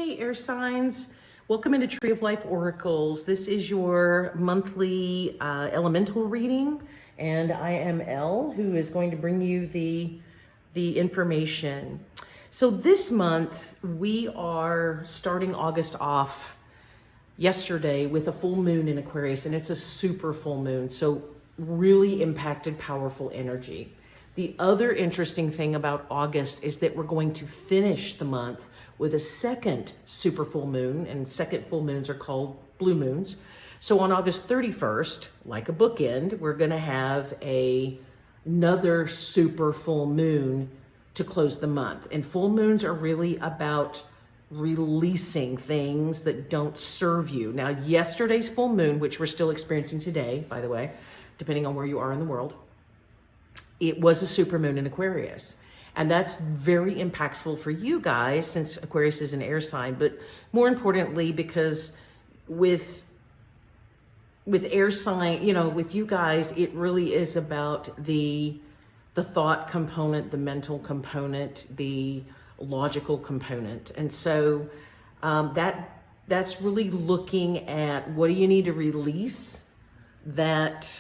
Hey, air signs. Welcome into Tree of Life Oracles. This is your monthly elemental reading, and I am Elle, who is going to bring you the information. So this month, we are starting August off yesterday with a full moon in Aquarius, and it's a super full moon, so really impacted, powerful energy. The other interesting thing about August is that we're going to finish the month with a second super full moon, and second full moons are called blue moons. So on August 31st, like a bookend, we're gonna have another super full moon to close the month. And full moons are really about releasing things that don't serve you. Now, yesterday's full moon, which we're still experiencing today, by the way, depending on where you are in the world, it was a super moon in Aquarius. And that's very impactful for you guys, since Aquarius is an air sign, but more importantly, because with air sign, with you guys, it really is about the thought component, the mental component, the logical component. And so that's really looking at what do you need to release that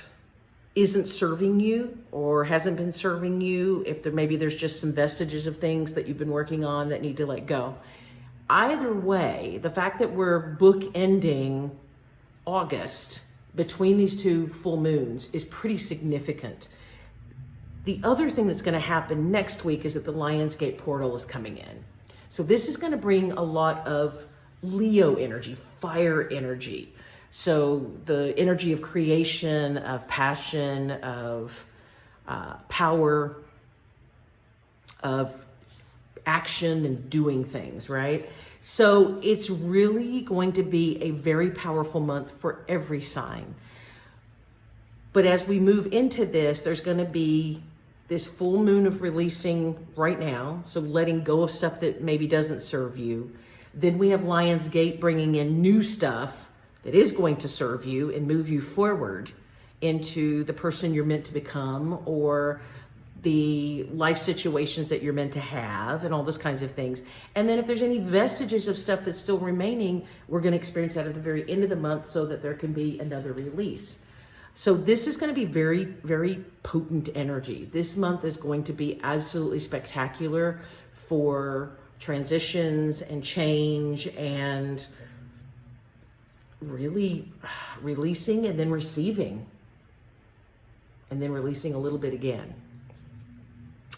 isn't serving you or hasn't been serving you, if maybe there's just some vestiges of things that you've been working on that need to let go. Either way, the fact that we're bookending August between these two full moons is pretty significant. The other thing that's going to happen next week is that the Lionsgate portal is coming in. So this is going to bring a lot of Leo energy, fire energy. So the energy of creation, of passion, of power, of action and doing things, right? So it's really going to be a very powerful month for every sign. But as we move into this, there's going to be this full moon of releasing right now. So letting go of stuff that maybe doesn't serve you. Then we have Lionsgate bringing in new stuff that is going to serve you and move you forward into the person you're meant to become, or the life situations that you're meant to have, and all those kinds of things. And then if there's any vestiges of stuff that's still remaining, we're going to experience that at the very end of the month so that there can be another release. So this is going to be very, very potent energy. This month is going to be absolutely spectacular for transitions and change, and really releasing and then receiving, and then releasing a little bit again.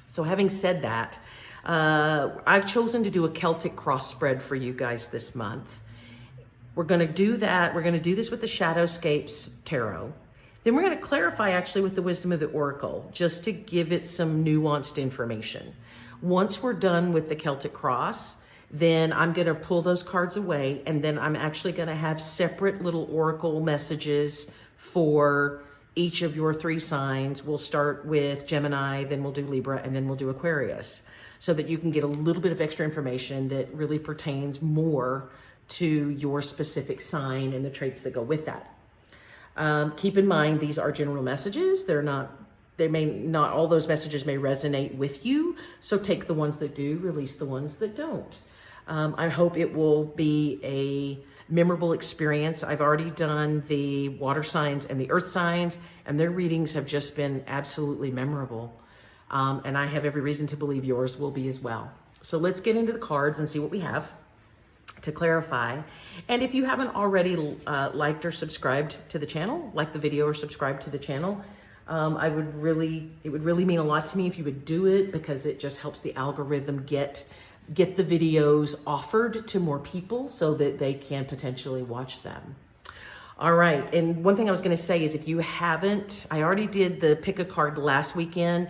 So having said that, I've chosen to do a Celtic cross spread for you guys this month. We're going to do that. We're going to do this with the Shadowscapes Tarot. Then we're going to clarify actually with the Wisdom of the Oracle, just to give it some nuanced information. Once we're done with the Celtic cross, then I'm going to pull those cards away, and then I'm actually going to have separate little oracle messages for each of your three signs. We'll start with Gemini, then we'll do Libra, and then we'll do Aquarius, so that you can get a little bit of extra information that really pertains more to your specific sign and the traits that go with that. Keep in mind, these are general messages. They may not, all those messages may resonate with you. So take the ones that do, release the ones that don't. I hope it will be a memorable experience. I've already done the water signs and the earth signs, and their readings have just been absolutely memorable. And I have every reason to believe yours will be as well. So let's get into the cards and see what we have to clarify. And if you haven't already liked or subscribed to the channel, like the video or subscribe to the channel, it would really mean a lot to me if you would do it, because it just helps the algorithm get the videos offered to more people so that they can potentially watch them. All right, and one thing I was going to say is, if you haven't, I already did the pick a card last weekend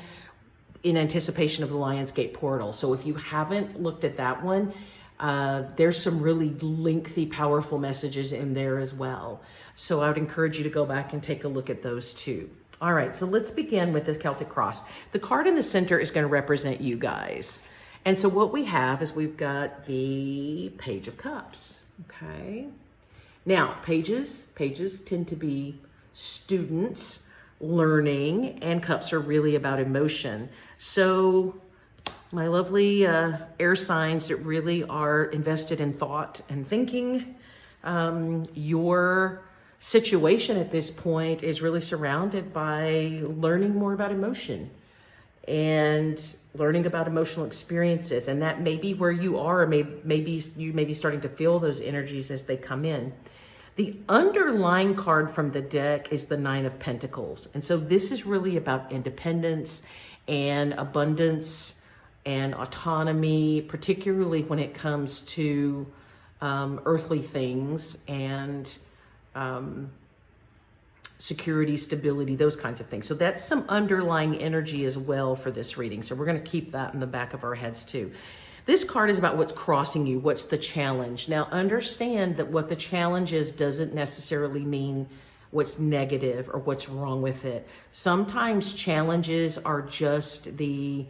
in anticipation of the Lionsgate portal. So if you haven't looked at that one, there's some really lengthy, powerful messages in there as well. So I would encourage you to go back and take a look at those too. All right, so let's begin with the Celtic cross. The card in the center is going to represent you guys. And so what we have is we've got the Page of Cups, okay? Now, pages tend to be students learning, and cups are really about emotion. So My lovely air signs that really are invested in thought and thinking. Your situation at this point is really surrounded by learning more about emotion and learning about emotional experiences. And that may be where you are, or maybe you may be starting to feel those energies as they come in. The underlying card from the deck is the Nine of Pentacles. And so this is really about independence and abundance and autonomy, particularly when it comes to earthly things and security, stability, those kinds of things. So that's some underlying energy as well for this reading. So we're going to keep that in the back of our heads too. This card is about what's crossing you, what's the challenge. Now understand that what the challenge is doesn't necessarily mean what's negative or what's wrong with it. Sometimes challenges are just the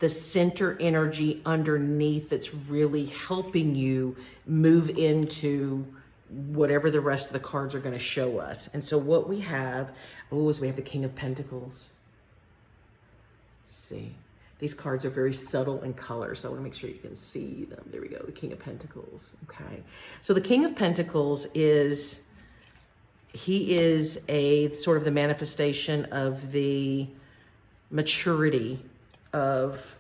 center energy underneath that's really helping you move into whatever the rest of the cards are going to show us. And so what we have, is we have the King of Pentacles. Let's see. These cards are very subtle in color, so I want to make sure you can see them. There we go, the King of Pentacles. Okay. So the King of Pentacles he is a sort of the manifestation of the maturity of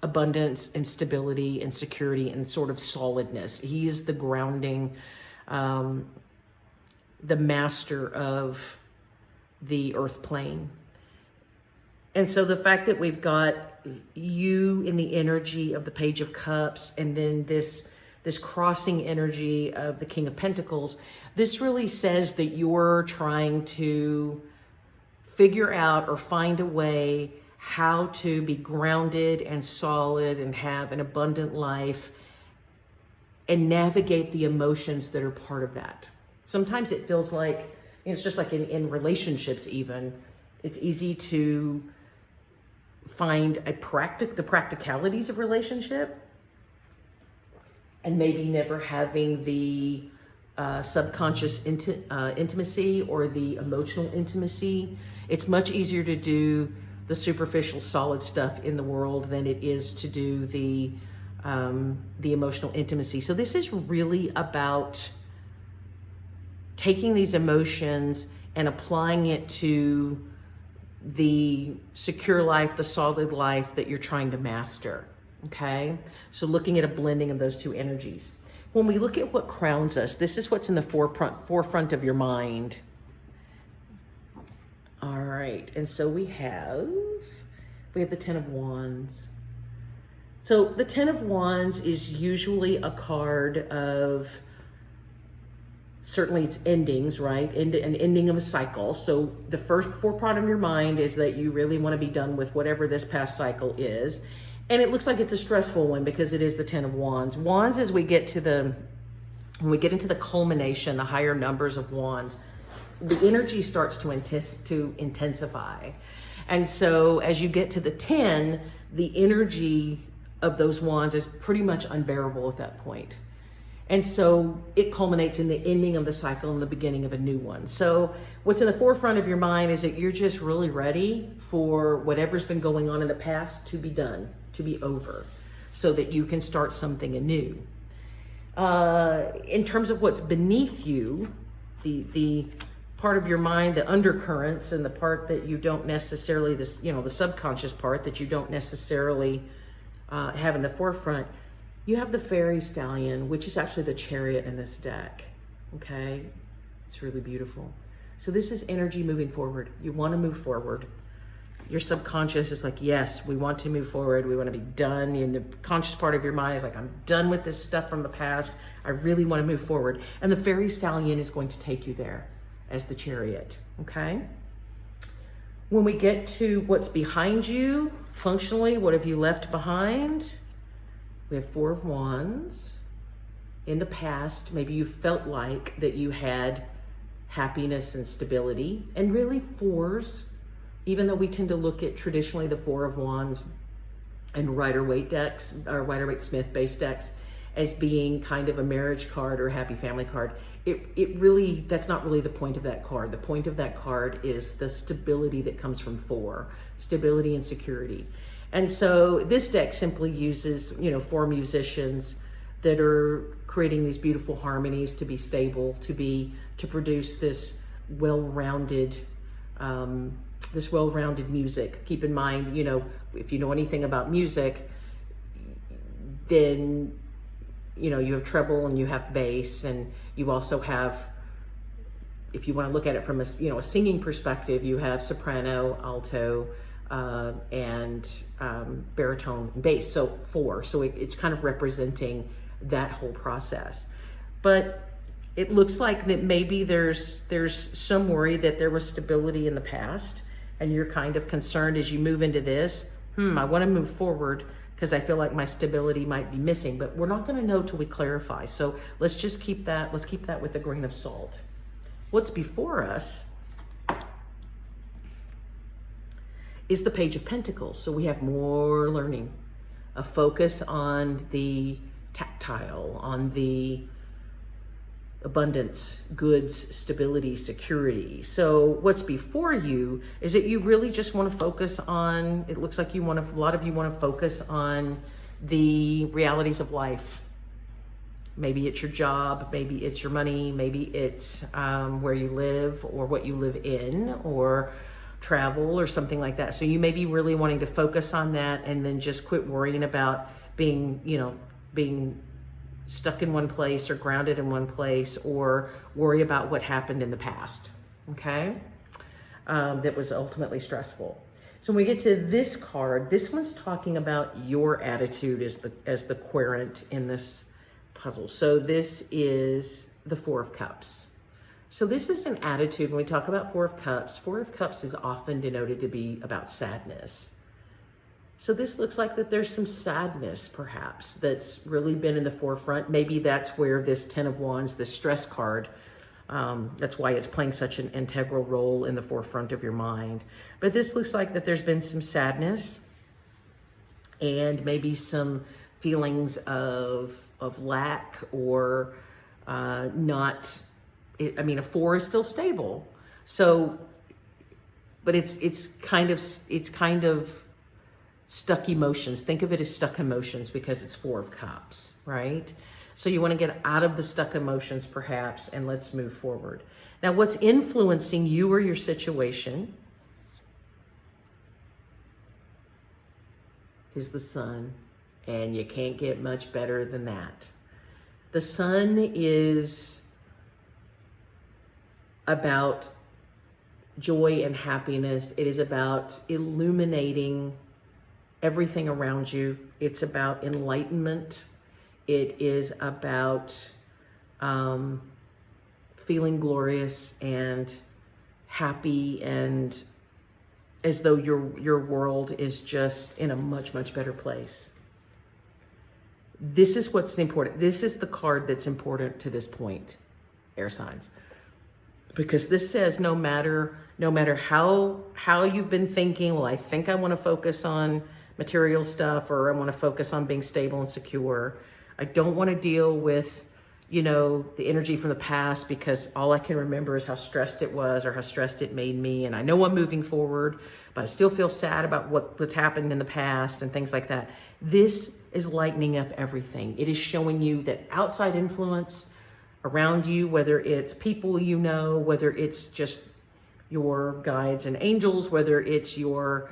abundance and stability and security and sort of solidness. He is the grounding, the master of the earth plane. And so the fact that we've got you in the energy of the Page of Cups and then this crossing energy of the King of Pentacles, this really says that you're trying to figure out or find a way how to be grounded and solid and have an abundant life and navigate the emotions that are part of that. Sometimes it feels like, it's just like in relationships even, it's easy to find the practicalities of relationship and maybe never having the subconscious intimacy or the emotional intimacy. It's much easier to do the superficial solid stuff in the world than it is to do the emotional intimacy. So this is really about taking these emotions and applying it to the secure life, the solid life that you're trying to master. Okay, so looking at a blending of those two energies. When we look at what crowns us, this is what's in the forefront of your mind. All right, and so we have the Ten of Wands. So the Ten of Wands is usually a card of, certainly it's endings, right? An ending of a cycle. So the first forefront of your mind is that you really want to be done with whatever this past cycle is. And it looks like it's a stressful one because it is the Ten of Wands. Wands, as we get to when we get into the culmination, the higher numbers of wands, the energy starts to intensify. And so as you get to the 10, the energy of those wands is pretty much unbearable at that point. And so it culminates in the ending of the cycle and the beginning of a new one. So what's in the forefront of your mind is that you're just really ready for whatever's been going on in the past to be done, to be over, so that you can start something anew. In terms of what's beneath you, the part of your mind, the undercurrents, and the part that you don't necessarily, the subconscious part that you don't necessarily have in the forefront, you have the Fairy Stallion, which is actually the Chariot in this deck. Okay, it's really beautiful. So this is energy moving forward. You want to move forward. Your subconscious is like, yes, we want to move forward. We want to be done. And the conscious part of your mind is like, I'm done with this stuff from the past. I really want to move forward. And the Fairy Stallion is going to take you there as the Chariot, okay? When we get to what's behind you, functionally, what have you left behind? We have Four of Wands. In the past, maybe you felt like that you had happiness and stability. And really fours, even though we tend to look at traditionally the Four of Wands and Rider-Waite decks, or Rider-Waite-Smith based decks, as being kind of a marriage card or happy family card, it really, that's not really the point of that card. The point of that card is the stability that comes from four, stability and security. And so this deck simply uses, you know, for musicians that are creating these beautiful harmonies to be stable, to produce this well-rounded music. Keep in mind, you know, if you know anything about music, then, you know, you have treble and you have bass, and you also have, if you want to look at it from a, you know, a singing perspective, you have soprano, alto, and baritone and bass. So 4. So it's kind of representing that whole process. But it looks like that maybe there's some worry that there was stability in the past, and you're kind of concerned as you move into this, I want to move forward because I feel like my stability might be missing, but we're not going to know till we clarify. So let's just keep that with a grain of salt. What's before us is the Page of Pentacles. So we have more learning, a focus on the tactile, on the abundance, goods, stability, security. So what's before you is that you really just want to focus on, it looks like a lot of you want to focus on the realities of life. Maybe it's your job, maybe it's your money, maybe it's where you live or what you live in, or travel or something like that. So you may be really wanting to focus on that and then just quit worrying about being stuck in one place or grounded in one place, or worry about what happened in the past, okay? That was ultimately stressful. So when we get to this card, this one's talking about your attitude as the querent in this puzzle. So this is the 4 of Cups. So this is an attitude. When we talk about 4 of Cups is often denoted to be about sadness. So this looks like that there's some sadness perhaps that's really been in the forefront. Maybe that's where this 10 of Wands, this stress card, that's why it's playing such an integral role in the forefront of your mind. But this looks like that there's been some sadness and maybe some feelings of lack or not. I mean, a 4 is still stable. So, but it's kind of stuck emotions. Think of it as stuck emotions because it's 4 of Cups, right? So you want to get out of the stuck emotions perhaps, and let's move forward. Now, what's influencing you or your situation is the Sun, and you can't get much better than that. The Sun is about joy and happiness. It is about illuminating everything around you. It's about enlightenment. It is about feeling glorious and happy, and as though your world is just in a much, much better place. This is what's important. This is the card that's important to this point, air signs. Because this says no matter how you've been thinking, well, I think I want to focus on material stuff, or I want to focus on being stable and secure. I don't want to deal with, the energy from the past because all I can remember is how stressed it was or how stressed it made me. And I know I'm moving forward, but I still feel sad about what's happened in the past and things like that. This is lightening up everything. It is showing you that outside influence around you, whether it's people whether it's just your guides and angels, whether it's your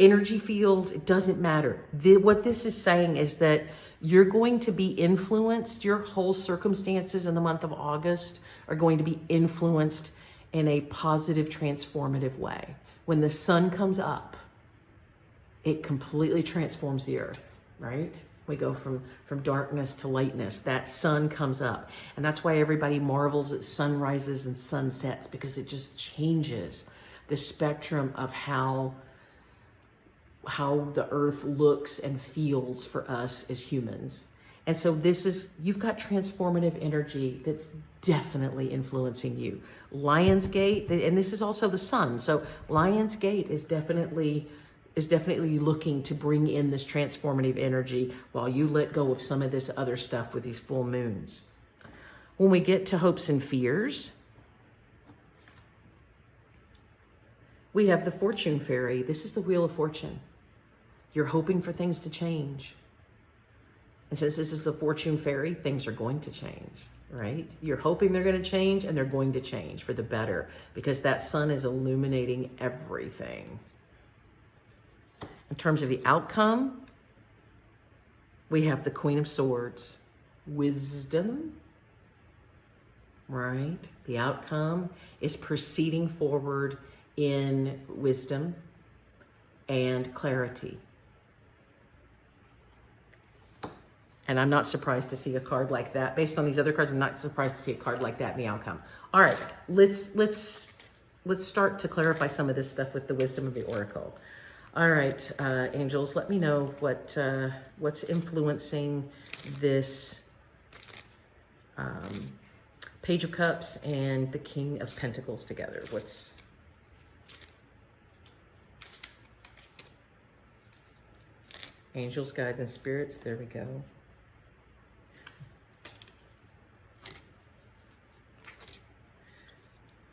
energy fields, it doesn't matter. What this is saying is that you're going to be influenced, your whole circumstances in the month of August are going to be influenced in a positive, transformative way. When the sun comes up, it completely transforms the earth, right? We go from darkness to lightness. That sun comes up. And that's why everybody marvels at sunrises and sunsets, because it just changes the spectrum of how the earth looks and feels for us as humans. And so you've got transformative energy that's definitely influencing you. Lionsgate, and this is also the sun. So Lionsgate is definitely looking to bring in this transformative energy while you let go of some of this other stuff with these full moons. When we get to hopes and fears, We have the Fortune Fairy. This is the Wheel of Fortune. You're hoping for things to change. And since this is the Fortune Fairy, things are going to change, right? You're hoping they're going to change, and they're going to change for the better, because that sun is illuminating everything. In terms of the outcome, we have the Queen of Swords. Wisdom, right? The outcome is proceeding forward in wisdom and clarity. And I'm not surprised to see a card like that. Based on these other cards, I'm not surprised to see a card like that in the outcome. All right, let's start to clarify some of this stuff with the wisdom of the oracle. All right, angels, let me know what's influencing this Page of Cups and the King of Pentacles together. What's angels, guides, and spirits? There we go.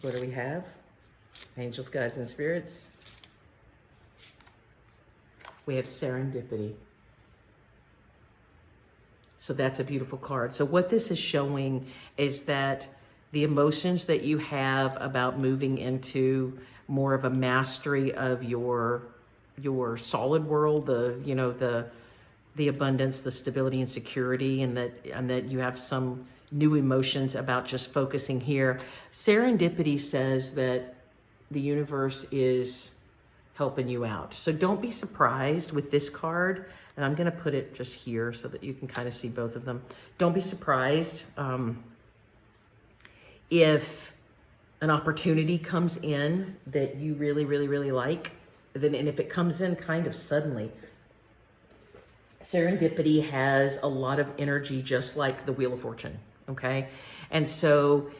What do we have? Angels, guides, and spirits. We have serendipity. So that's a beautiful card. So what this is showing is that the emotions that you have about moving into more of a mastery of your solid world, the abundance, the stability and security, and that you have some new emotions about just focusing here. Serendipity says that the universe is helping you out. So don't be surprised with this card. And I'm going to put it just here so that you can kind of see both of them. Don't be surprised if an opportunity comes in that you really, really, really like, and if it comes in kind of suddenly. Serendipity has a lot of energy, just like the Wheel of Fortune, okay? And so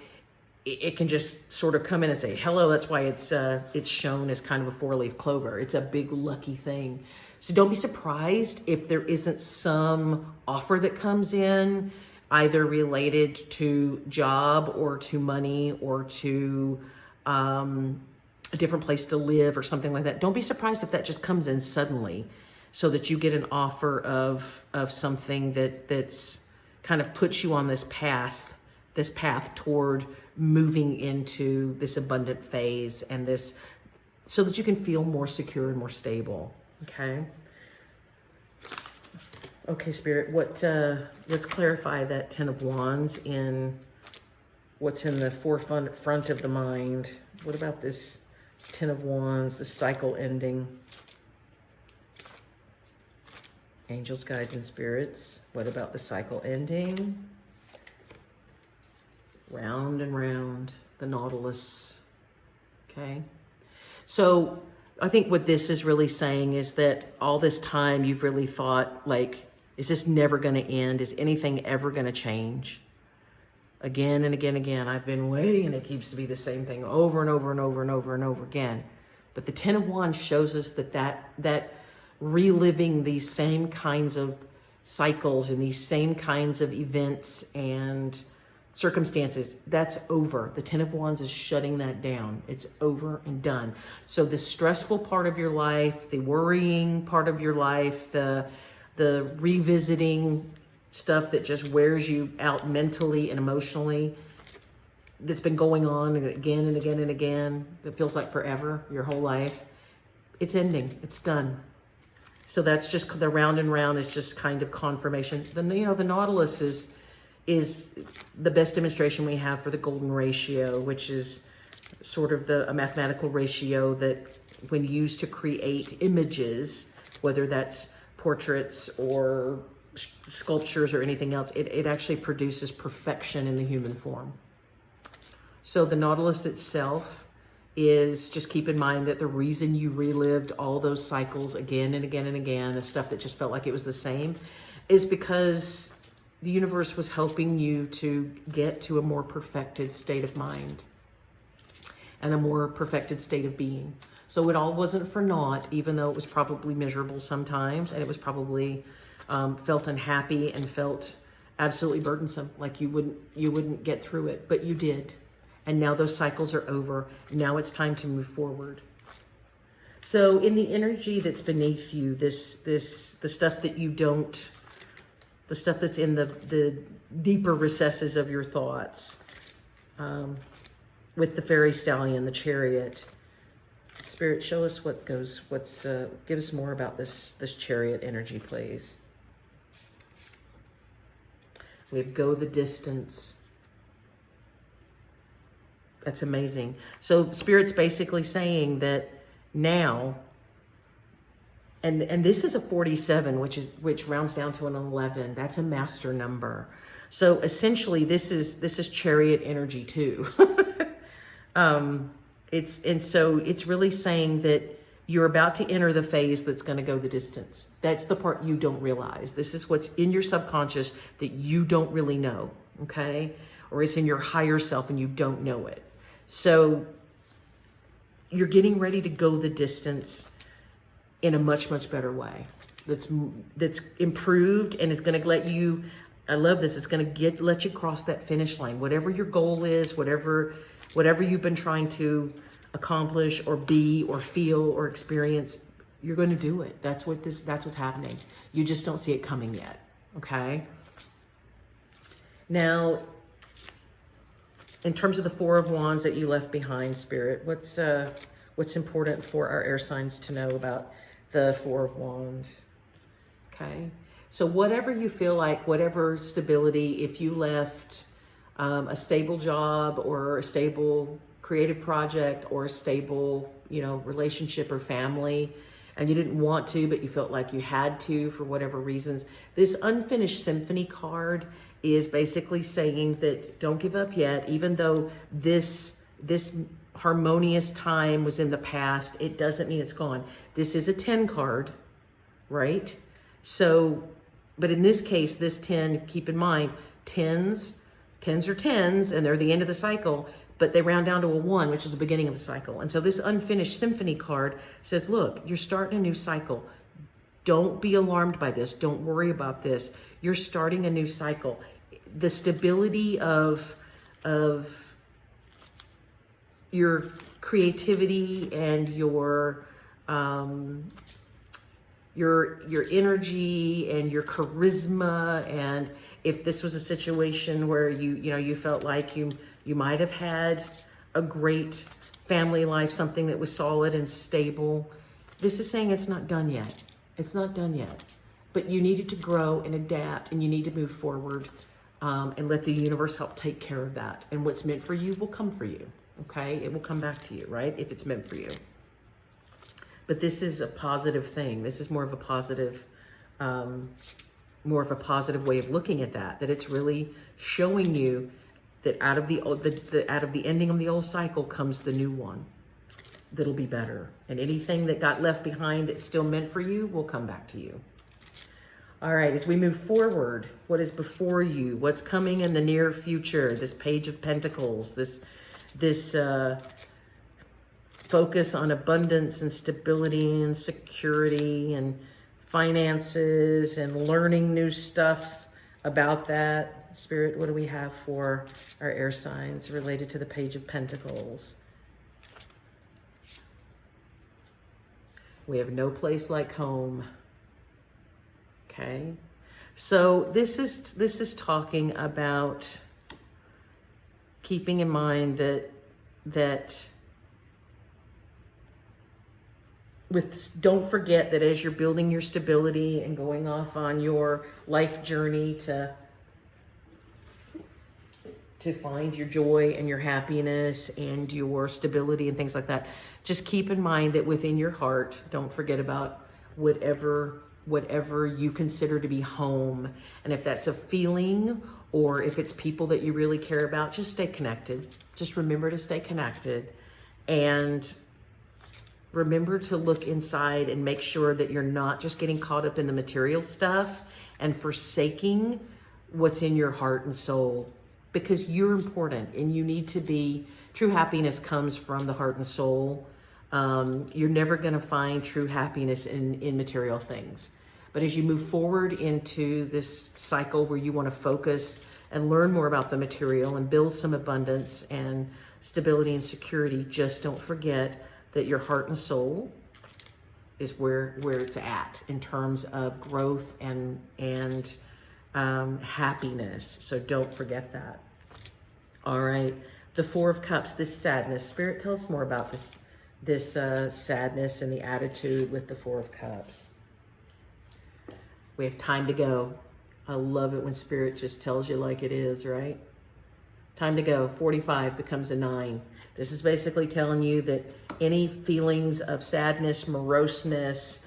it can just sort of come in and say, hello. That's why it's shown as kind of a four-leaf clover. It's a big lucky thing. So don't be surprised if there isn't some offer that comes in, either related to job or to money or to a different place to live or something like that. Don't be surprised if that just comes in suddenly, so that you get an offer of something that's kind of puts you on this path toward moving into this abundant phase, and this, so that you can feel more secure and more stable. Okay. Okay, Spirit, let's clarify that Ten of Wands in what's in the forefront of the mind. What about this Ten of Wands, the cycle ending? Angels, guides, and spirits. What about the cycle ending? Round and round, the Nautilus. Okay. So I think what this is really saying is that all this time you've really thought, like, is this never going to end? Is anything ever going to change? Again and again and again, I've been waiting, and it keeps to be the same thing over and over and over and over and over again. But the Ten of Wands shows us that reliving these same kinds of cycles and these same kinds of events and circumstances, that's over. The Ten of Wands is shutting that down. It's over and done. So the stressful part of your life, the worrying part of your life, the revisiting stuff that just wears you out mentally and emotionally, that's been going on again and again and again, it feels like forever, your whole life, it's ending. It's done. So that's just the round and round is just kind of confirmation. The Nautilus is the best demonstration we have for the golden ratio, which is sort of a mathematical ratio that when used to create images, whether that's portraits or sculptures or anything else, it actually produces perfection in the human form. So the Nautilus itself is, just keep in mind that the reason you relived all those cycles again and again and again, the stuff that just felt like it was the same, is because the universe was helping you to get to a more perfected state of mind and a more perfected state of being. So it all wasn't for naught, even though it was probably miserable sometimes, and it was probably felt unhappy and felt absolutely burdensome, like you wouldn't get through it, but you did. And now those cycles are over. Now it's time to move forward. So in the energy that's beneath you, the stuff that you don't, the stuff that's in the deeper recesses of your thoughts, with the fairy stallion, the chariot. Spirit, show us give us more about this chariot energy, please. We have go the distance. That's amazing. So Spirit's basically saying that now, and this is a 47, which rounds down to an 11. That's a master number. So essentially, this is chariot energy too. It's really saying that you're about to enter the phase that's going to go the distance. That's the part you don't realize. This is what's in your subconscious that you don't really know, okay? Or it's in your higher self and you don't know it. So you're getting ready to go the distance in a much, much better way. That's improved and is going to let you, I love this, it's going to let you cross that finish line. Whatever your goal is, whatever you've been trying to accomplish or be or feel or experience, you're going to do it. That's what's happening. You just don't see it coming yet. Okay. Now, in terms of the Four of Wands that you left behind, Spirit, what's important for our air signs to know about the Four of Wands? Okay. So whatever you feel like, whatever stability, if you left a stable job or a stable creative project or a stable, relationship or family, and you didn't want to, but you felt like you had to for whatever reasons, this unfinished symphony card is basically saying that don't give up yet, even though this harmonious time was in the past, it doesn't mean it's gone. This is a 10 card, right? So, but in this case, this 10, keep in mind, 10s are 10s and they're the end of the cycle, but they round down to a 1, which is the beginning of a cycle. And so this unfinished symphony card says, look, you're starting a new cycle. Don't be alarmed by this. Don't worry about this. You're starting a new cycle. The stability of your creativity and your energy and your charisma, and if this was a situation where you felt like you might have had a great family life, something that was solid and stable, this is saying it's not done yet. It's not done yet, but you needed to grow and adapt, and you need to move forward, and let the universe help take care of that. And what's meant for you will come for you. Okay, it will come back to you, right? If it's meant for you. But this is a positive thing. This is more of a positive way of looking at that. That it's really showing you that out of the ending of the old cycle comes the new one that'll be better. And anything that got left behind that's still meant for you will come back to you. All right, as we move forward, what is before you? What's coming in the near future? This Page of Pentacles, this focus on abundance and stability and security and finances and learning new stuff about that. Spirit, what do we have for our air signs related to the Page of Pentacles? We have no place like home. Okay. So this is talking about keeping in mind that don't forget that as you're building your stability and going off on your life journey to find your joy and your happiness and your stability and things like that, just keep in mind that within your heart, don't forget about whatever you consider to be home. And if that's a feeling or if it's people that you really care about, just stay connected. Just remember to stay connected and remember to look inside and make sure that you're not just getting caught up in the material stuff and forsaking what's in your heart and soul, because you're important and you need to be. True happiness comes from the heart and soul. You're never going to find true happiness in material things. But as you move forward into this cycle where you want to focus and learn more about the material and build some abundance and stability and security, just don't forget that your heart and soul is where it's at in terms of growth and happiness. So don't forget that. All right, the Four of Cups, this sadness. Spirit, tell us more about this sadness and the attitude with the Four of Cups. We have time to go. I love it when Spirit just tells you like it is, right? Time to go. 45 becomes a 9. This is basically telling you that any feelings of sadness, moroseness,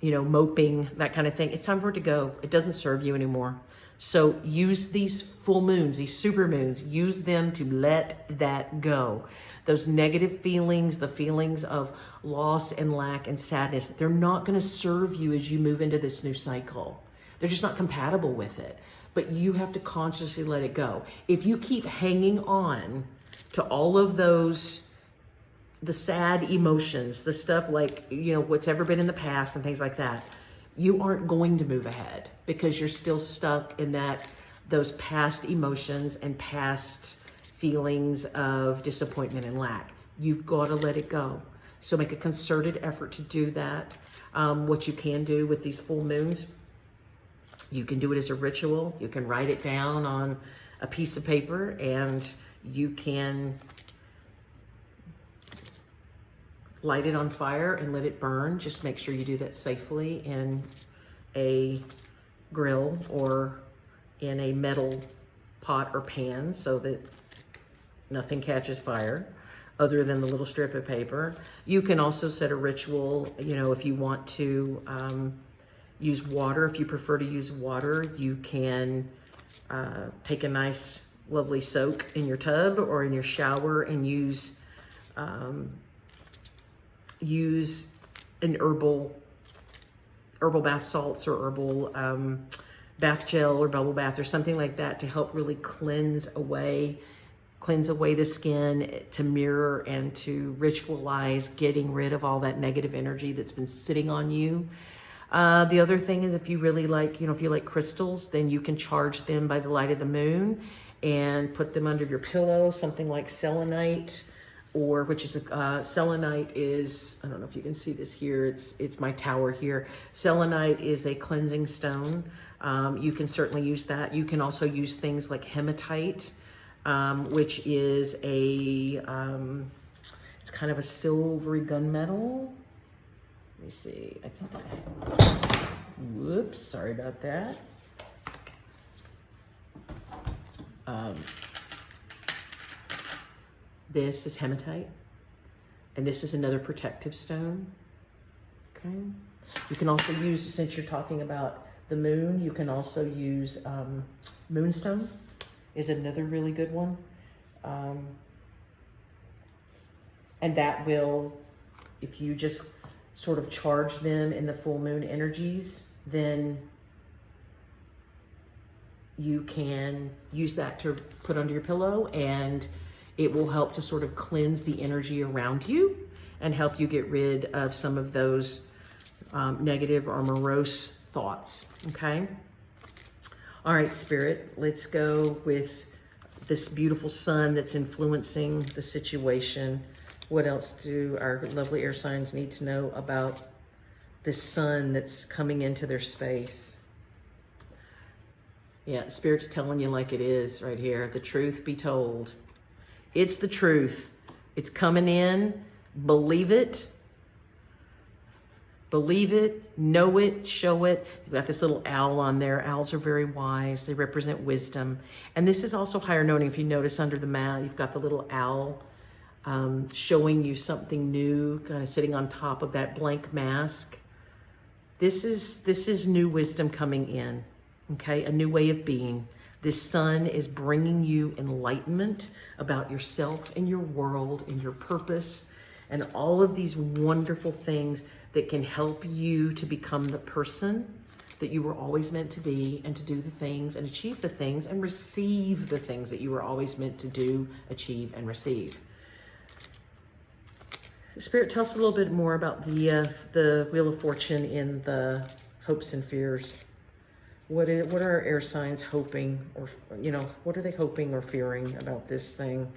moping, that kind of thing, it's time for it to go. It doesn't serve you anymore. So use these full moons, these super moons, use them to let that go. Those negative feelings, the feelings of loss and lack and sadness, they're not going to serve you as you move into this new cycle. They're just not compatible with it. But you have to consciously let it go. If you keep hanging on to all of those, the sad emotions, the stuff like, what's ever been in the past and things like that, you aren't going to move ahead because you're still stuck in those past emotions and past feelings of disappointment and lack. You've got to let it go. So make a concerted effort to do that. What you can do with these full moons, you can do it as a ritual. You can write it down on a piece of paper, and you can light it on fire and let it burn. Just make sure you do that safely in a grill or in a metal pot or pan so that nothing catches fire other than the little strip of paper. You can also set a ritual, if you want to use water. If you prefer to use water, you can take a nice, lovely soak in your tub or in your shower and use an herbal bath salts or herbal bath gel or bubble bath or something like that to help really cleanse away the skin, to mirror and to ritualize getting rid of all that negative energy that's been sitting on you. The other thing is, if you really like, if you like crystals, then you can charge them by the light of the moon and put them under your pillow, something like selenite, selenite is, I don't know if you can see this here, it's my tower here. Selenite is a cleansing stone. You can certainly use that. You can also use things like hematite, which is it's kind of a silvery gunmetal. Let me see, I think whoops, sorry about that. This is hematite, and this is another protective stone, okay? You can also use, since you're talking about the moon, you can also use moonstone is another really good one. And that will, if you just sort of charge them in the full moon energies, then you can use that to put under your pillow, and it will help to sort of cleanse the energy around you and help you get rid of some of those negative or morose thoughts, okay? All right, Spirit, let's go with this beautiful sun that's influencing the situation. What else do our lovely air signs need to know about this sun that's coming into their space? Yeah, Spirit's telling you like it is right here. The truth be told. It's the truth. It's coming in. Believe it. Believe it. Know it. Show it. You've got this little owl on there. Owls are very wise. They represent wisdom. And this is also higher knowing. If you notice under the mat, you've got the little owl showing you something new, kind of sitting on top of that blank mask. This is new wisdom coming in. Okay, a new way of being. This sun is bringing you enlightenment about yourself and your world and your purpose and all of these wonderful things that can help you to become the person that you were always meant to be, and to do the things and achieve the things and receive the things that you were always meant to do, achieve, and receive. Spirit, tell us a little bit more about the Wheel of Fortune in the hopes and fears. What are our air signs hoping, or, what are they hoping or fearing about this thing?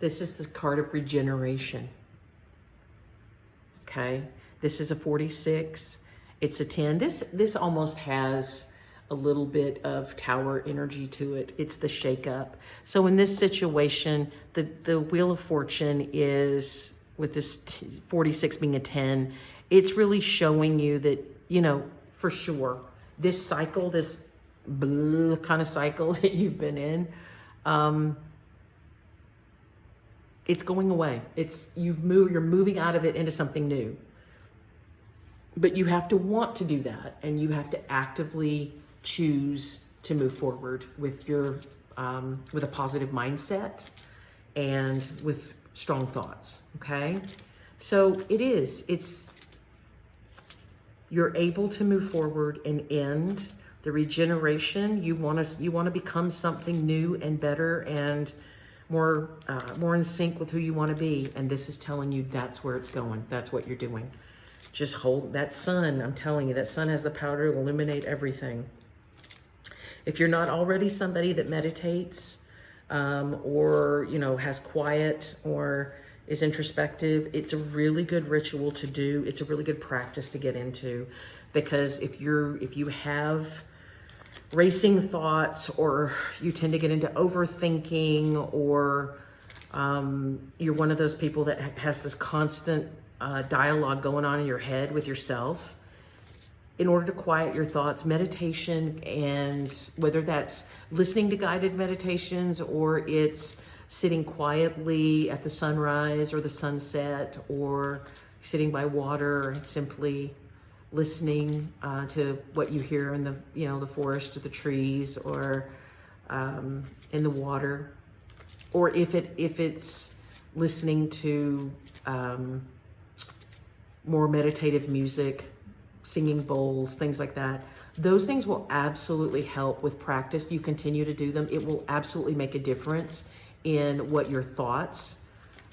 This is the card of regeneration. Okay, this is a 46. It's a 10. This almost has a little bit of tower energy to it. It's the shake-up. So in this situation, the Wheel of Fortune is, with this 46 being a 10, it's really showing you that, you know, for sure, this cycle, this kind of cycle that you've been in, it's going away. You're moving out of it into something new. But you have to want to do that, and you have to actively choose to move forward with your with a positive mindset and with strong thoughts. Okay, so you're able to move forward and end the regeneration. You want to become something new and better and more in sync with who you want to be. And this is telling you that's where it's going. That's what you're doing. Just hold that sun. I'm telling you, that sun has the power to illuminate everything. If you're not already somebody that meditates or, you know, has quiet or is introspective, it's a really good ritual to do. It's a really good practice to get into, because if you have racing thoughts, or you tend to get into overthinking, or you're one of those people that has this constant dialogue going on in your head with yourself, in order to quiet your thoughts, meditation, and whether that's listening to guided meditations or it's sitting quietly at the sunrise or the sunset, or sitting by water and simply listening to what you hear in the forest or the trees, or in the water, or if it's listening to more meditative music, singing bowls, things like that. Those things will absolutely help with practice. You continue to do them. It will absolutely make a difference in what your thoughts,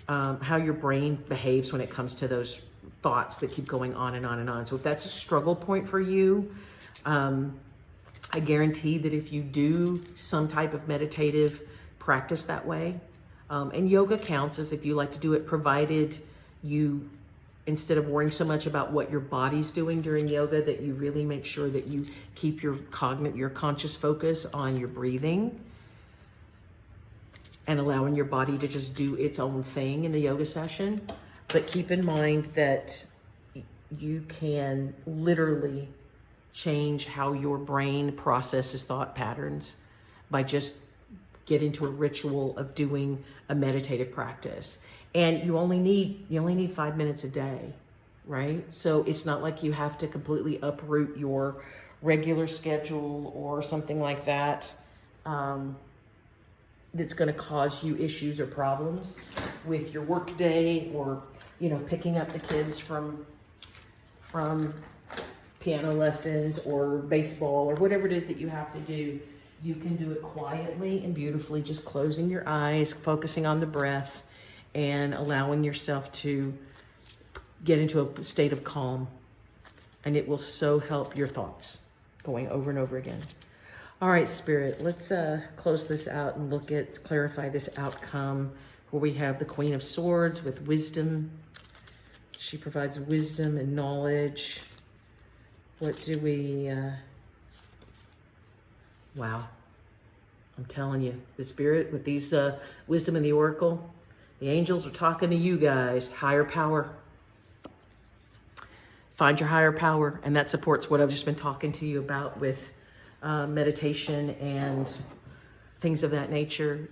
how your brain behaves when it comes to those thoughts that keep going on and on and on. So if that's a struggle point for you, I guarantee that if you do some type of meditative practice that way, and yoga counts as if you like to do it, provided you, instead of worrying so much about what your body's doing during yoga, that you really make sure that you keep your conscious focus on your breathing and allowing your body to just do its own thing in the yoga session. But keep in mind that you can literally change how your brain processes thought patterns by just get into a ritual of doing a meditative practice. And you only need 5 minutes a day, right? So it's not like you have to completely uproot your regular schedule or something like that, that's going to cause you issues or problems with your work day, or, you know, picking up the kids from piano lessons or baseball or whatever it is that you have to do. You can do it quietly and beautifully, just closing your eyes, focusing on the breath, and allowing yourself to get into a state of calm. And it will so help your thoughts going over and over again. All right, Spirit, let's close this out and clarify this outcome, where we have the Queen of Swords with wisdom. She provides wisdom and knowledge. What do we, wow. I'm telling you, the Spirit with these wisdom and the Oracle, the angels are talking to you guys. Higher power. Find your higher power. And that supports what I've just been talking to you about with meditation and things of that nature.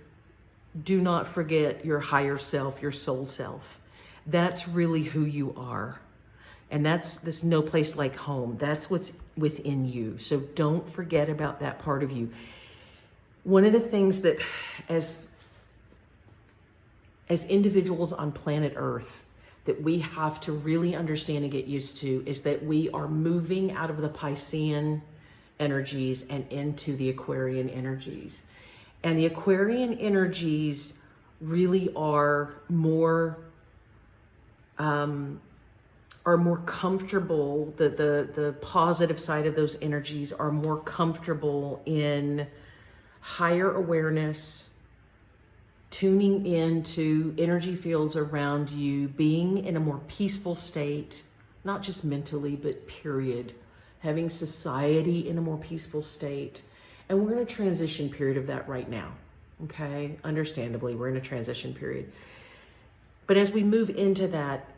Do not forget your higher self, your soul self. That's really who you are. And that's this no place like home. That's what's within you. So don't forget about that part of you. One of the things that as individuals on planet Earth that we have to really understand and get used to is that we are moving out of the Piscean energies and into the Aquarian energies. And the Aquarian energies really are more comfortable. The positive side of those energies are more comfortable in higher awareness, tuning into energy fields around you, being in a more peaceful state, not just mentally, but period. Having society in a more peaceful state. And we're in a transition period of that right now. Okay, understandably, we're in a transition period. But as we move into that,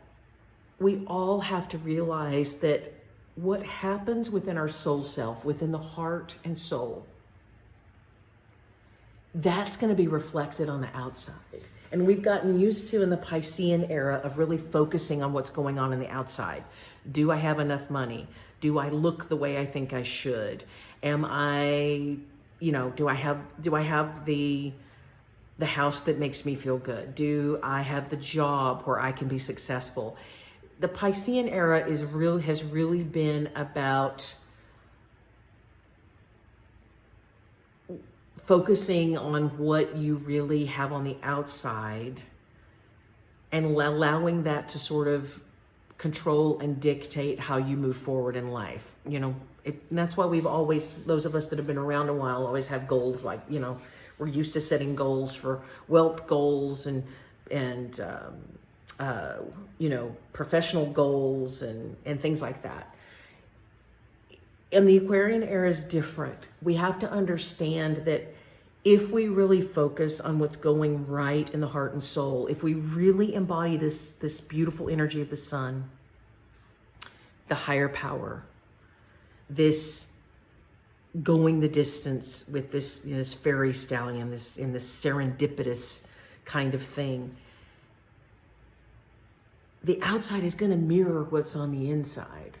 we all have to realize that what happens within our soul self, within the heart and soul, that's going to be reflected on the outside. And we've gotten used to in the Piscean era of really focusing on what's going on in the outside. Do I have enough money? Do I look the way I think I should? Am I, do I have the house that makes me feel good? Do I have the job where I can be successful? The Piscean era has really been about focusing on what you really have on the outside and allowing that to sort of control and dictate how you move forward in life. And that's why those of us that have been around a while always have goals, like, we're used to setting goals for wealth goals and professional goals and things like that. And the Aquarian era is different. We have to understand that if we really focus on what's going right in the heart and soul, if we really embody this beautiful energy of the sun, the higher power, this going the distance with this fairy stallion, this serendipitous kind of thing, the outside is going to mirror what's on the inside.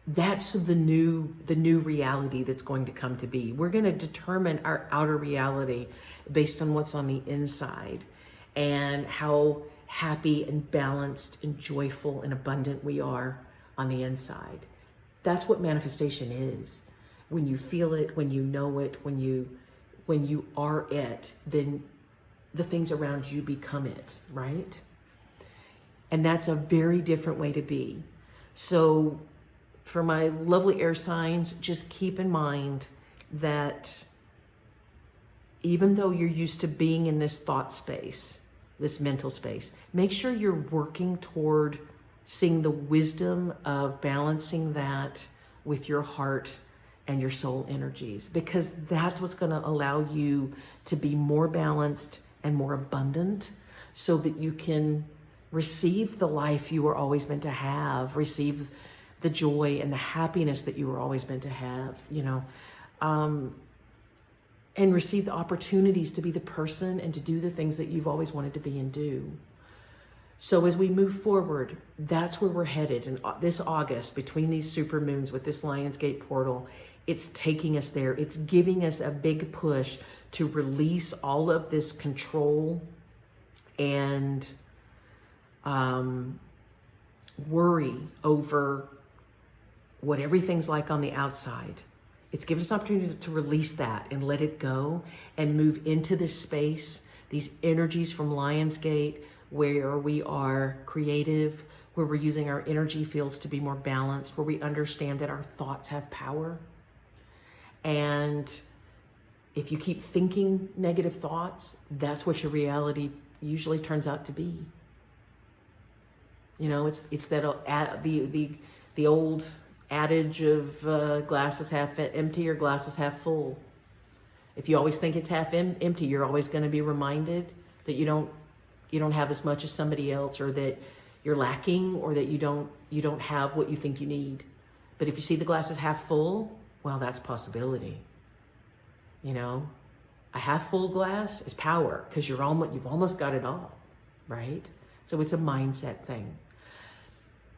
That's the new reality that's going to come to be. We're going to determine our outer reality based on what's on the inside and how happy and balanced and joyful and abundant we are on the inside. That's what manifestation is. When you feel it, when you know it, when you are it, then the things around you become it, right? And that's a very different way to be. So for my lovely air signs, just keep in mind that even though you're used to being in this thought space, this mental space, make sure you're working toward seeing the wisdom of balancing that with your heart and your soul energies, because that's what's going to allow you to be more balanced and more abundant so that you can receive the life you were always meant to have, receive the joy and the happiness that you were always meant to have, and receive the opportunities to be the person and to do the things that you've always wanted to be and do. So as we move forward, that's where we're headed. And this August, between these super moons with this Lionsgate portal, it's taking us there. It's giving us a big push to release all of this control and worry over what everything's like on the outside. It's given us an opportunity to release that and let it go and move into this space, these energies from Lionsgate, where we are creative, where we're using our energy fields to be more balanced, where we understand that our thoughts have power. And if you keep thinking negative thoughts, that's what your reality usually turns out to be. It's that the old adage of glasses half empty or glasses half full. If you always think it's half empty, you're always going to be reminded that you don't have as much as somebody else, or that you're lacking, or that you don't have what you think you need. But if you see the glass is half full, well, that's possibility. A half full glass is power, because you've almost got it all, right? So it's a mindset thing.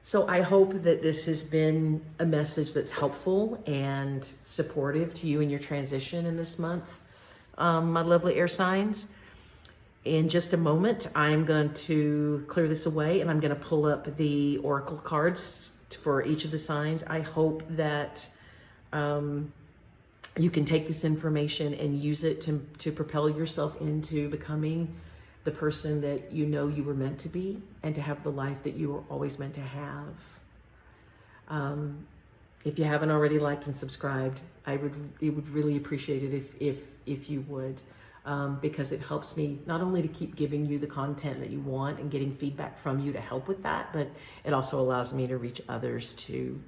So I hope that this has been a message that's helpful and supportive to you in your transition in this month, my lovely air signs. In just a moment, I'm going to clear this away and I'm going to pull up the oracle cards for each of the signs. I hope that you can take this information and use it to propel yourself into becoming the person that you were meant to be, and to have the life that you were always meant to have. If you haven't already liked and subscribed, it would really appreciate it if you would. because it helps me not only to keep giving you the content that you want and getting feedback from you to help with that, but it also allows me to reach others too.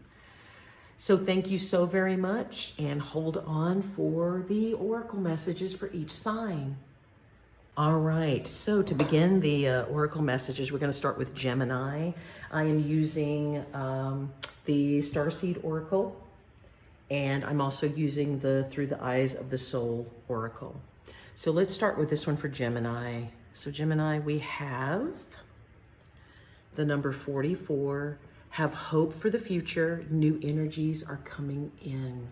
So thank you so very much, and hold on for the oracle messages for each sign. All right, so to begin the oracle messages, we're going to start with Gemini. I am using the Starseed oracle, and I'm also using the Through the Eyes of the Soul oracle. So let's start with this one for Gemini. So Gemini, we have the number 44. Have hope for the future. New energies are coming in.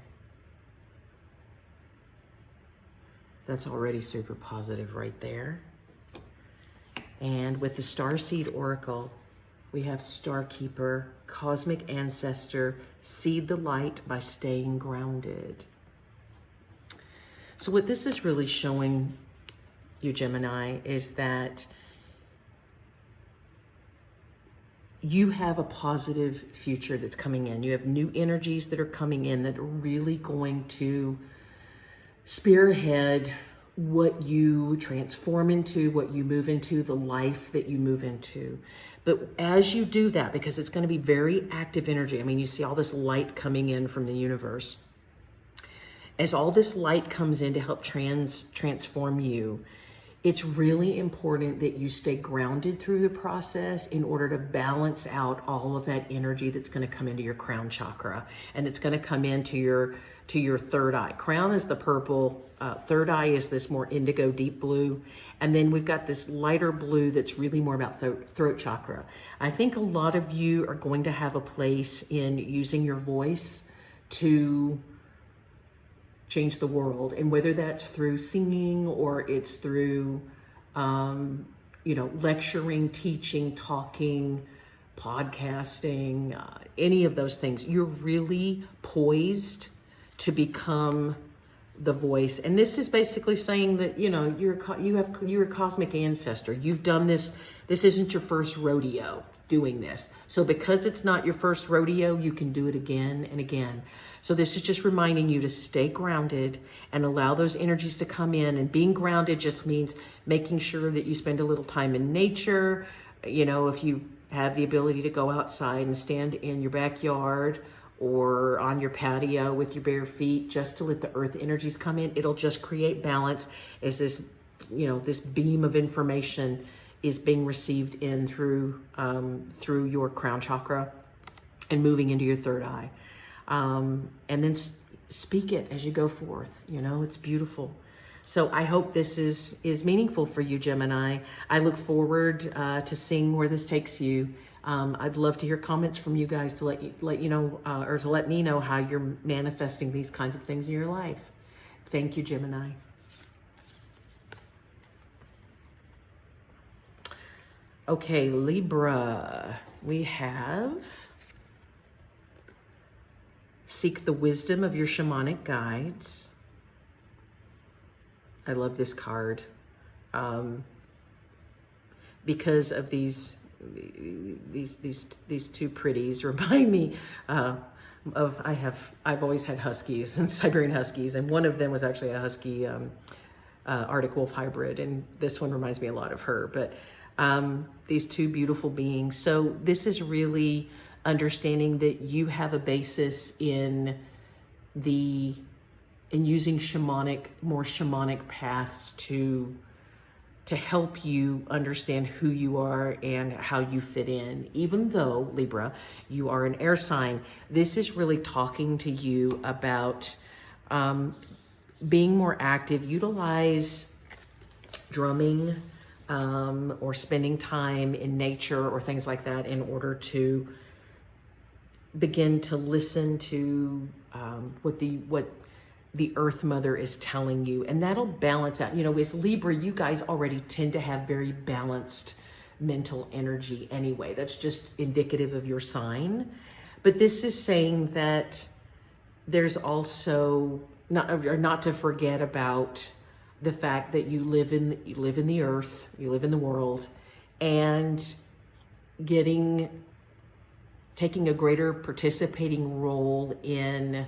That's already super positive right there. And with the Starseed oracle, we have Starkeeper, cosmic ancestor, seed the light by staying grounded. So what this is really showing you, Gemini, is that you have a positive future that's coming in. You have new energies that are coming in that are really going to spearhead what you transform into, what you move into, the life that you move into. But as you do that, because it's going to be very active energy, I mean, you see all this light coming in from the universe. As all this light comes in to help transform you, it's really important that you stay grounded through the process in order to balance out all of that energy that's going to come into your crown chakra. And it's going to come into your third eye. Crown is the purple, third eye is this more indigo deep blue. And then we've got this lighter blue that's really more about throat chakra. I think a lot of you are going to have a place in using your voice to change the world, and whether that's through singing or it's through lecturing, teaching, talking, podcasting, any of those things, you're really poised to become the voice. And this is basically saying that you're a cosmic ancestor. You've done this. This isn't your first rodeo doing this. So because it's not your first rodeo, you can do it again and again. So this is just reminding you to stay grounded and allow those energies to come in. And being grounded just means making sure that you spend a little time in nature. If you have the ability to go outside and stand in your backyard or on your patio with your bare feet, just to let the earth energies come in, it'll just create balance as this beam of information is being received in through your crown chakra and moving into your third eye. And then speak it as you go forth. It's beautiful. So I hope this is meaningful for you, Gemini. I look forward to seeing where this takes you. I'd love to hear comments from you guys to let you know, or to let me know how you're manifesting these kinds of things in your life. Thank you, Gemini. Okay, Libra, we have seek the wisdom of your shamanic guides. I love this card because of these two pretties remind me of I've always had huskies and Siberian huskies, and one of them was actually a husky Arctic wolf hybrid, and this one reminds me a lot of her. But these two beautiful beings. So this is really understanding that you have a basis in using more shamanic paths to help you understand who you are and how you fit in. Even though, Libra, you are an air sign, this is really talking to you about being more active. Utilize drumming or spending time in nature or things like that in order to begin to listen to what the Earth Mother is telling you, and that'll balance out. As Libra, you guys already tend to have very balanced mental energy anyway. That's just indicative of your sign. But this is saying that there's also not to forget about the fact that you live in the earth, you live in the world, and taking a greater participating role in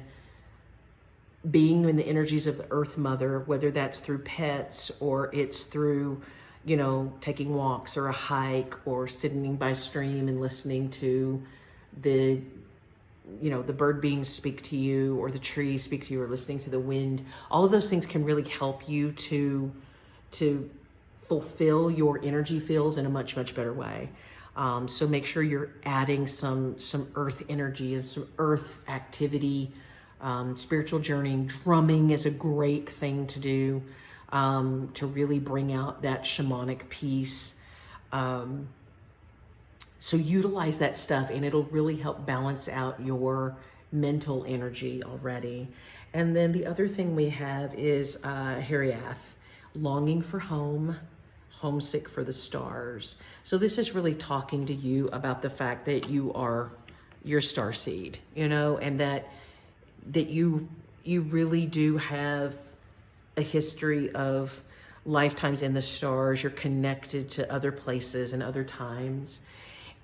being in the energies of the Earth Mother, whether that's through pets or it's through, you know, taking walks or a hike or sitting by a stream and listening to the, you know, the bird beings speak to you, or the trees speak to you, or listening to the wind. All of those things can really help you to fulfill your energy fields in a much, much better way. So make sure you're adding some earth energy and some earth activity. Spiritual journeying, drumming is a great thing to do, to really bring out that shamanic piece. So utilize that stuff, and it'll really help balance out your mental energy already. And then the other thing we have is Hariath, longing for home, homesick for the stars. So this is really talking to you about the fact that you are your starseed, you know, and that you really do have a history of lifetimes in the stars. You're connected to other places and other times.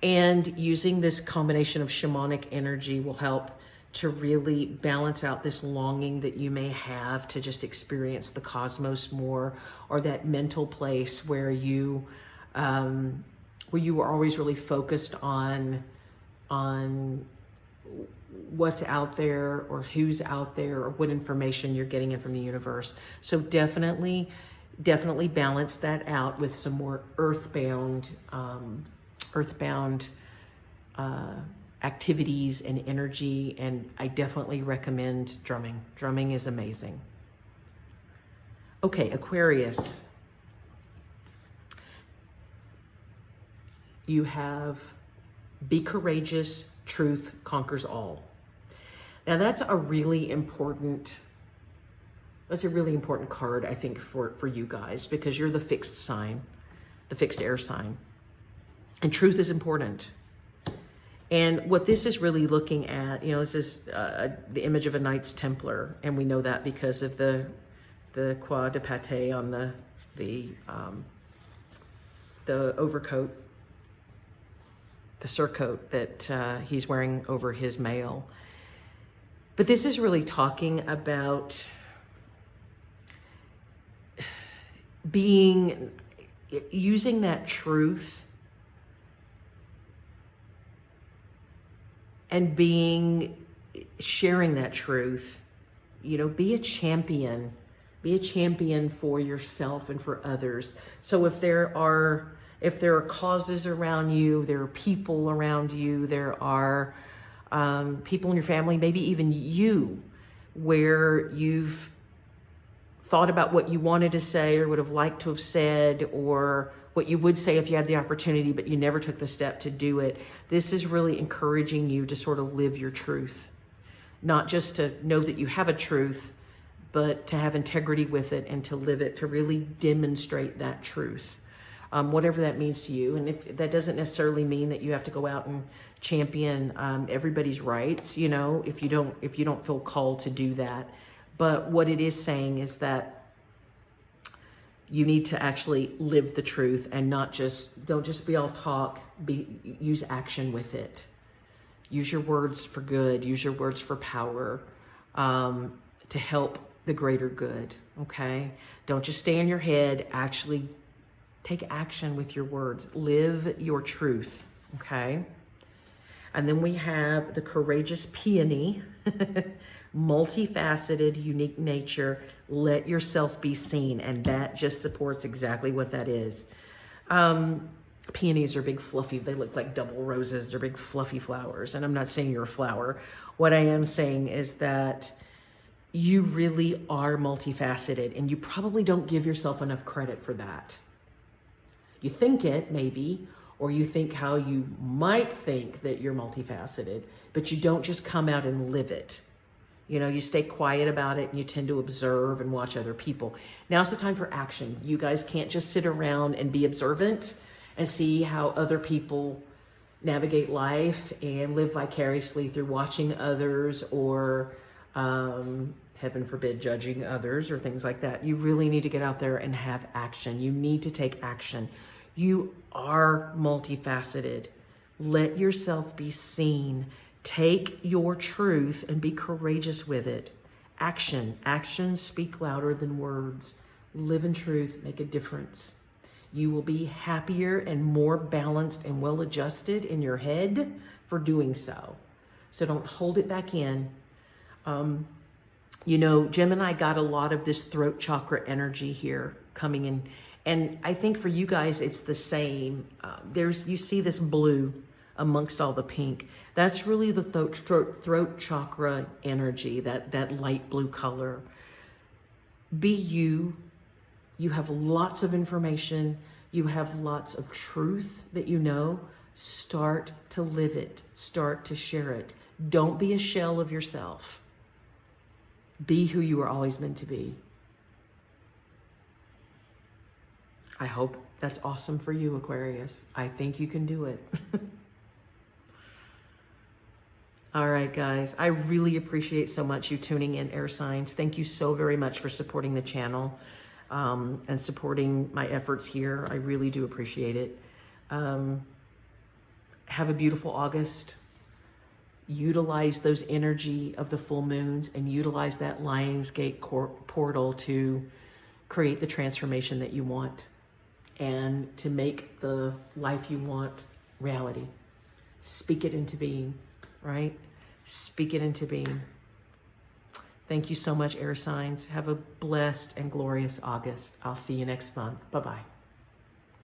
And using this combination of shamanic energy will help to really balance out this longing that you may have to just experience the cosmos more, or that mental place where you were always really focused on what's out there, or who's out there, or what information you're getting in from the universe. So definitely balance that out with some more earthbound activities and energy. And I definitely recommend drumming. Drumming is amazing. Okay, Aquarius. You have be courageous, truth conquers all. Now that's a really important card, I think, for you guys, because you're the fixed sign, the fixed air sign. And truth is important. And what this is really looking at, you know, this is the image of a Knights Templar, and we know that because of the croix de pate on the overcoat, the surcoat that he's wearing over his mail. But this is really talking about using that truth and sharing that truth. You know, be a champion for yourself and for others. So if there are causes around you, there are people around you, there are people in your family, maybe even you, where you've thought about what you wanted to say or would have liked to have said, or what you would say if you had the opportunity, but you never took the step to do it. This is really encouraging you to sort of live your truth. Not just to know that you have a truth, but to have integrity with it and to live it, to really demonstrate that truth. Whatever that means to you. And if that doesn't necessarily mean that you have to go out and champion everybody's rights, you know, if you don't feel called to do that. But what it is saying is that you need to actually live the truth, and don't just be all talk, use action with it. Use your words for good, use your words for power, to help the greater good, okay? Don't just stay in your head, actually take action with your words. Live your truth, okay? And then we have the courageous peony, multifaceted, unique nature. Let yourself be seen. And that just supports exactly what that is. Peonies are big, fluffy. They look like double roses. They're big, fluffy flowers. And I'm not saying you're a flower. What I am saying is that you really are multifaceted, and you probably don't give yourself enough credit for that. You think it, maybe, or you think how you might think that you're multifaceted, but you don't just come out and live it. You know, you stay quiet about it, and you tend to observe and watch other people. Now's the time for action. You guys can't just sit around and be observant and see how other people navigate life and live vicariously through watching others, or heaven forbid, judging others or things like that. You really need to get out there and have action. You need to take action. You are multifaceted. Let yourself be seen. Take your truth and be courageous with it, Action. Actions speak louder than words. Live in truth. Make a difference. You will be happier and more balanced and well-adjusted in your head for doing so. So don't hold it back in. You know, Gemini got a lot of this throat chakra energy here coming in. And I think for you guys, it's the same. You see this blue amongst all the pink. That's really the throat chakra energy, that light blue color. Be you. You have lots of information. You have lots of truth that you know. Start to live it. Start to share it. Don't be a shell of yourself. Be who you were always meant to be. I hope that's awesome for you, Aquarius. I think you can do it. All right, guys. I really appreciate so much you tuning in, air signs. Thank you so very much for supporting the channel and supporting my efforts here. I really do appreciate it. Have a beautiful August. Utilize those energy of the full moons and utilize that Lionsgate portal to create the transformation that you want and to make the life you want reality. Speak it into being, right? Speak it into being. Thank you so much, air signs. Have a blessed and glorious August. I'll see you next month. Bye-bye.